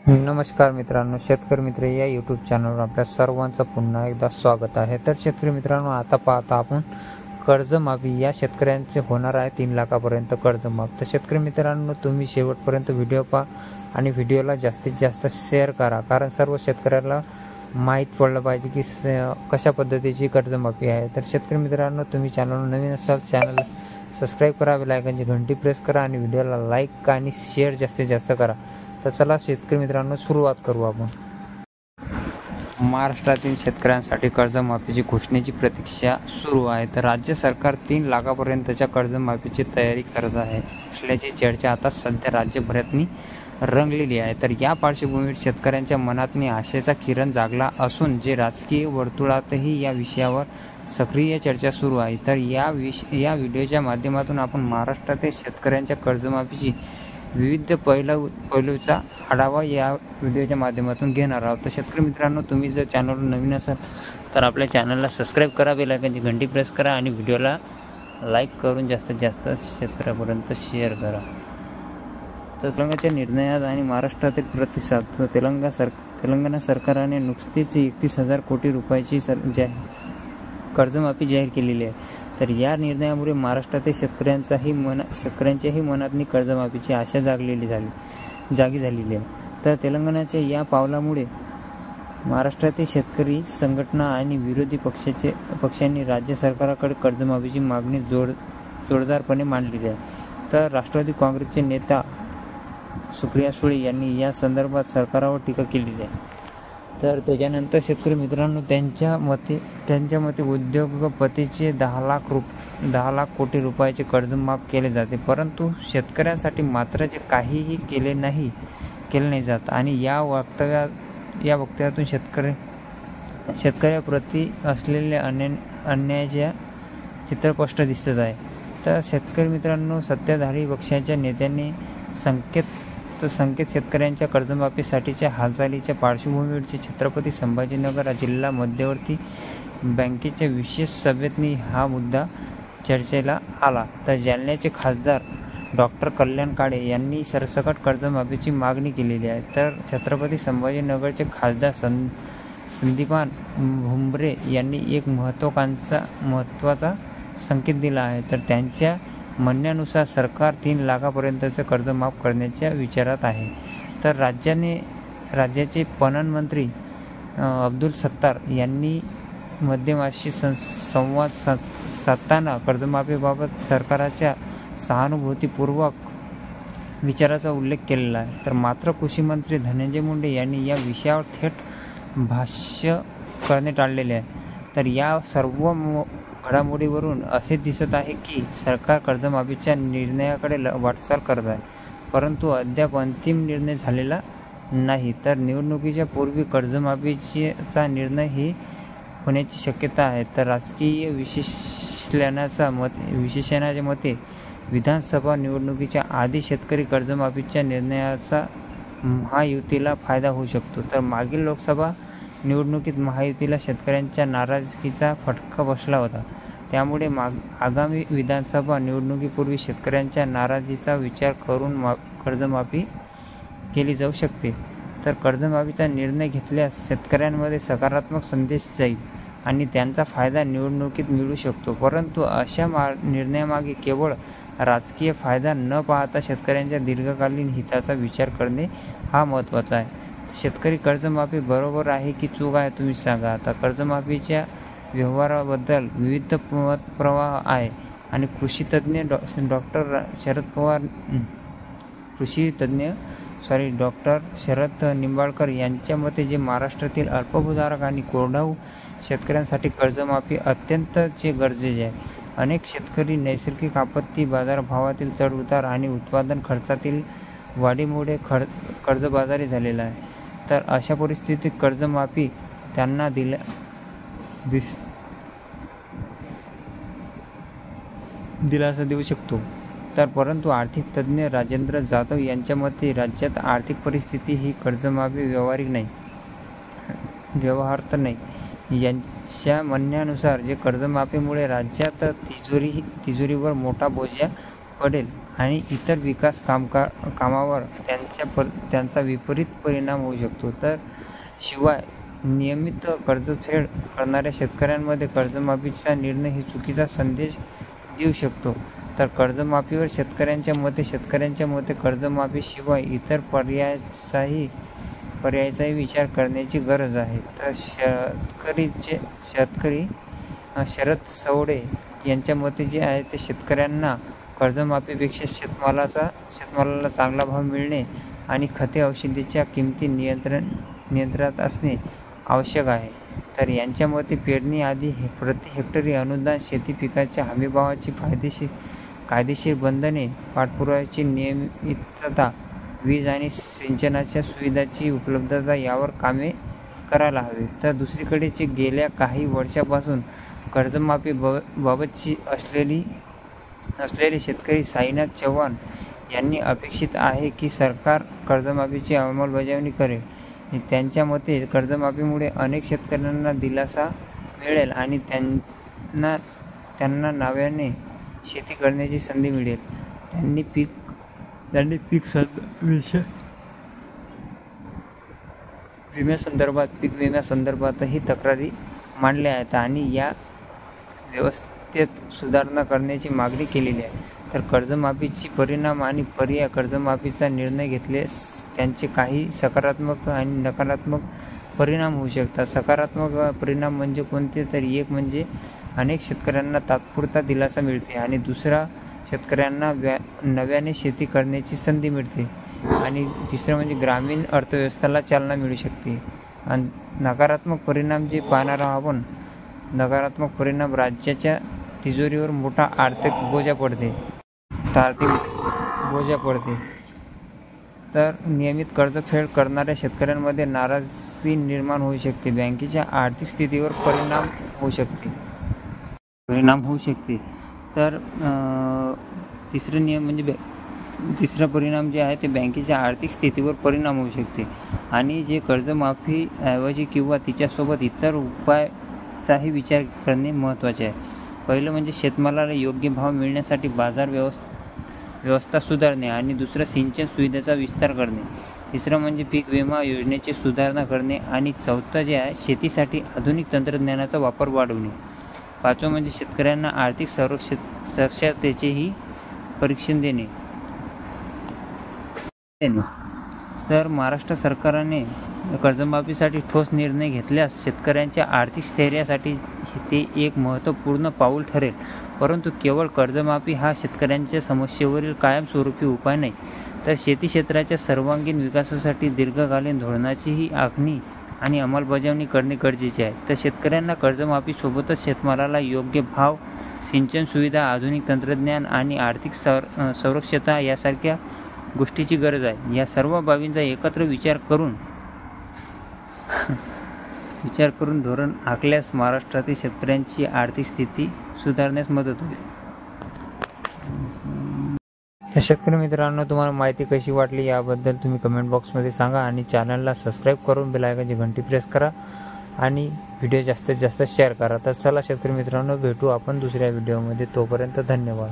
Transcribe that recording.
नमस्कार मित्रांनो, शेतकरी मित्र या यूट्यूब चॅनलवर आपल्या सर्वांचं पुन्हा एकदा स्वागत आहे। तर शेतकरी मित्रांनो, आता पाहता आपण कर्जमाफी या शेतकऱ्यांचे होणार आहे 3 लाखापर्यंत कर्जमाफ। तर शेतकरी मित्रांनो, तुम्ही शेवटपर्यंत व्हिडिओ पहा आणि व्हिडिओला जास्तीत जास्त शेअर करा, कारण सर्व शेतकऱ्याला माहीत पडलं पाहिजे की कशा पद्धतीची कर्जमाफी आहे। तर शेतकरी मित्रांनो, तुम्ही चॅनलवर नवीन असाल चॅनल सबस्क्राइब करा, बेल आयकॉनची घंटी प्रेस करा आणि व्हिडिओला लाईक आणि शेअर जास्तीत जास्त करा। तर चला शेतकरी मित्रांनो, सुरुवात करू आपण। महाराष्ट्रातील शेतकऱ्यांसाठी कर्जमाफीची घोषणेची प्रतीक्षा सुरू आहे। तर राज्य सरकार 3 लाखापर्यंतच्या कर्जमाफीची तयारी करत आहे असल्याची चर्चा आता सध्या राज्यभरातनी रंगलेली आहे। तर या पार्श्वभूमीवर शेतकऱ्यांच्या मनातनी आशेचा किरण जागला असून जे राजकीय वर्तुळातही या विषयावर सक्रिय चर्चा सुरू आहे। तर या व्हिडिओच्या माध्यमातून आपण महाराष्ट्रातील शेतकऱ्यांच्या कर्जमाफीची विविध पैलूचा आढावा या व्हिडिओच्या माध्यमातून घेणार आहोत। तर शेतकरी मित्रांनो, तुम्ही जर चॅनलवर नवीन असाल तर आपल्या चॅनलला सबस्क्राइब करा, बेल आयकॉनची घंटी प्रेस करा आणि व्हिडिओला लाईक करून जास्तीत जास्त शेतकऱ्यापर्यंत शेअर करा। तर तेलंगणाच्या निर्णयात आणि महाराष्ट्रातील प्रतिसाद तेलंगणा सरकारने नुकतीच 31,000 कोटी रुपयाची कर्जमाफी जाहीर केलेली आहे। तर या निर्णयामुळे महाराष्ट्रातील शेतकऱ्यांच्याही मनातनी कर्जमाफीची आशा जागी झालेली आहे। तर तेलंगणाच्या या पावलामुळे महाराष्ट्रातील शेतकरी संघटना आणि विरोधी पक्षांनी राज्य सरकारकडे कर्जमाफीची मागणी जोरदारपणे मांडलेली आहे। तर राष्ट्रवादी काँग्रेसचे नेता सुप्रिया सुळे यांनी या संदर्भात सरकारवर टीका केलेली आहे। तर त्याच्यानंतर शेतकरी मित्रांनो, त्यांच्या मते उद्योगपतीचे 10 लाख कोटी रुपयाचे कर्ज माफ केले जाते, परंतु शेतकऱ्यांसाठी मात्र जे काहीही केले नाही जात आणि या वक्तव्यातून शेतकऱ्याप्रती असलेले अन्यायाचे चित्र स्पष्ट दिसत आहे। तर शेतकरी मित्रांनो, सत्ताधारी पक्षाच्या नेत्यांनी संकेत शेतकऱ्यांच्या कर्जमाफीसाठीच्या हालचालीच्या पार्श्वभूमीवरची छत्रपती संभाजीनगर जिल्हा मध्यवर्ती बँकेच्या विशेष सभेतनी हा मुद्दा चर्चेला आला। तर जालन्याचे खासदार डॉक्टर कल्याण काळे यांनी सरसकट कर्जमाफीची मागणी केलेली आहे। तर छत्रपती संभाजीनगरचे खासदार संदीपान भुमरे यांनी एक महत्त्वाचा संकेत दिला आहे। तर त्यांच्या म्हणण्यानुसार सरकार 3 लाखापर्यंतचे कर्ज माफ करण्याच्या विचारात आहे। तर राज्याचे पणन मंत्री अब्दुल सत्तार यांनी माध्यमांशी संवाद साधताना कर्जमाफीबाबत सरकारच्या सहानुभूतीपूर्वक विचाराचा उल्लेख केलेला आहे। तर मात्र कृषी मंत्री धनंजय मुंडे यांनी या विषयावर थेट भाष्य करणे टाळलेले आहे। तर या सर्व घडामोडीवरून असे दिसत आहे की सरकार कर्जमाफीच्या निर्णयाकडे वाटचाल करत आहे, परंतु अद्याप अंतिम निर्णय झालेला नाही। तर निवडणुकीच्या पूर्वी कर्जमाफीचा निर्णय होण्याची शक्यता आहे। तर राजकीय विश्लेषणाच्या मते विधानसभा निवडणुकीच्या आधी शेतकरी कर्जमाफीच्या निर्णयाचा महायुतीला फायदा होऊ शकतो। तर मागील लोकसभा निवडणुकीत महायुतीला शेतकऱ्यांच्या नाराजगीचा फटका बसला होता, त्यामुळे आगामी विधानसभा निवडणुकीपूर्वी शेतकऱ्यांच्या नाराजीचा विचार करून कर्जमाफी केली जाऊ शकते। तर कर्जमाफीचा निर्णय घेतल्यास शेतकऱ्यांमध्ये सकारात्मक संदेश जाईल आणि त्यांचा फायदा निवडणुकीत मिळू शकतो, परंतु अशा निर्णयामागे केवळ राजकीय फायदा न पाहता शेतकऱ्यांच्या दीर्घकालीन हिताचा विचार करणे हा महत्त्वाचा आहे। शेतकरी कर्जमाफी बरोबर आहे की चूक आहे, तुम्ही सांगा। आता कर्जमाफीच्या व्यवहाराबद्दल विविध मतप्रवाह आहे आणि कृषी तज्ज्ञ डॉक्टर शरद निंबाळकर यांच्या मते जे महाराष्ट्रातील अल्पभूधारक आणि कोरडवाहू शेतकऱ्यांसाठी कर्जमाफी अत्यंत गरजेचे आहे। अनेक शेतकरी नैसर्गिक आपत्ती, बाजारभावातील चढउतार आणि उत्पादन खर्चातील वाढीमुळे कर्जबाजारी झालेला आहे। तर अशा परिस्थितीत कर्जमाफी त्यांना दिलासा देऊ शकतो। तर परंतु आर्थिक तज्ज्ञ राजेंद्र जाधव यांच्या मते राज्यात आर्थिक परिस्थिती ही कर्जमाफी व्यवहार्थ नाही। यांच्या म्हणण्यानुसार जे कर्जमाफीमुळे राज्यात तिजोरीवर मोठा बोजा पडेल आणि इतर विकास कामावर त्यांचा विपरीत परिणाम होऊ शकतो. तर शिवाय नियमित कर्जफेड करणाऱ्या शेतकऱ्यांमध्ये कर्जमाफीचा निर्णय ही चुकीचा संदेश देऊ शकतो. तर कर्जमाफीवर शेतकऱ्यांच्या मते कर्जमाफीशिवाय इतर पर्यायाचाही विचार करण्याची गरज आहे. तर शेतकरी शरद सवडे यांच्या मते जे आहे ते शेतकऱ्यांना कर्जमाफीपेक्षा शेतमालाला चांगला भाव मिळणे आणि खते औषधीच्या किमती नियंत्रणात असणे आवश्यक आहे. तर यांच्या मते पेरणी आधी प्रति हेक्टरी अनुदान, शेती पिकाच्या हमीभावाची कायदेशीर बंधने, पाठपुराव्याची नियमितता, वीज आणि सिंचनाच्या सुविधाची उपलब्धता यावर कामे करायला हवी. तर दुसरीकडे गेल्या काही वर्षापासून कर्जमाफी बाबतची असलेले शेतकरी साईनाथ चव्हाण यांनी अपेक्षित आहे की सरकार कर्जमाफीची अंमलबजावणी करेल. त्यांच्या मते कर्जमाफीमुळे अनेक शेतकऱ्यांना दिलासा मिळेल आणि त्यांना नव्याने शेती करण्याची संधी मिळेल. त्यांनी पीक विम्यासंदर्भातही तक्रारी मांडल्या आहेत आणि या व्यवस्थेत सुधारणा करण्याची मागणी केलेली आहे. तर कर्जमाफीची परिणाम आणि पर्याय. कर्जमाफीचा निर्णय घेतल्यास त्यांचे काही सकारात्मक आणि नकारात्मक परिणाम होऊ शकतात. सकारात्मक परिणाम म्हणजे कोणते? तर एक म्हणजे अनेक शेतकऱ्यांना तात्पुरता दिलासा मिळते आणि दुसरा शेतकऱ्यांना नव्याने शेती करण्याची संधी मिळते आणि तिसरं म्हणजे ग्रामीण अर्थव्यवस्थेला चालना मिळू शकते. आणि नकारात्मक परिणाम जे पाहणार आहोत आपण, नकारात्मक परिणाम राज्याच्या तिजोरीवर मोठा आर्थिक बोजा पडते. तर नियमित कर्जफेड करणाऱ्या शेतकऱ्यांमध्ये नाराजी निर्माण होऊ शकते. बँकेच्या आर्थिक स्थितीवर परिणाम होऊ शकते. तर तिसरा परिणाम जे आहे ते बँकेच्या आर्थिक स्थितीवर परिणाम होऊ शकते आणि जे कर्जमाफीऐवजी किंवा तिच्यासोबत इतर उपायाचाही विचार करणे महत्त्वाचे आहे. पहिलं म्हणजे शेतमालाला योग्य भाव मिळण्यासाठी बाजार व्यवस्था सुधारणे आणि दुसरं सिंचन सुविधेचा विस्तार करणे. तिसरं म्हणजे पीक विमा योजनेची सुधारणा करणे आणि चौथं जे आहे शेतीसाठी आधुनिक तंत्रज्ञानाचा वापर वाढवणे. पाचवं म्हणजे शेतकऱ्यांना आर्थिक साक्षरतेचेही परीक्षण देणे. तर महाराष्ट्र सरकारने कर्जमाफीसाठी ठोस निर्णय घेतल्यास शेतकऱ्यांच्या आर्थिक स्थैर्यासाठी ते एक महत्त्वपूर्ण पाऊल ठरेल. परंतु केवळ कर्जमाफी हा शेतकऱ्यांच्या समस्येवरील कायमस्वरूपी उपाय नाही, तर शेती क्षेत्राच्या सर्वांगीण विकासासाठी दीर्घकालीन धोरणाचीही आखणी आणि अंमलबजावणी करणे गरजेचे आहे. तर शेतकऱ्यांना कर्जमाफीसोबतच शेतमालाला योग्य भाव, सिंचन सुविधा, आधुनिक तंत्रज्ञान आणि आर्थिक सुरक्षितता यासारख्या गोष्टीची गरज आहे. या सर्व बाबींचा एकत्र विचार करून धोरण आखल्यास महाराष्ट्रातील शेतकऱ्यांची आर्थिक स्थिती सुधारण्यास मदत होईल. शेतकरी मित्रांनो, तुम्हाला माहिती कशी वाटली याबद्दल तुम्ही कमेंट बॉक्समध्ये सांगा आणि चॅनलला सबस्क्राईब करून बेल आयकॉनची घंटी प्रेस करा आणि व्हिडिओ जास्तीत जास्त शेअर करा. तर चला शेतकरी मित्रांनो, भेटू आपण दुसऱ्या व्हिडिओमध्ये. तोपर्यंत धन्यवाद.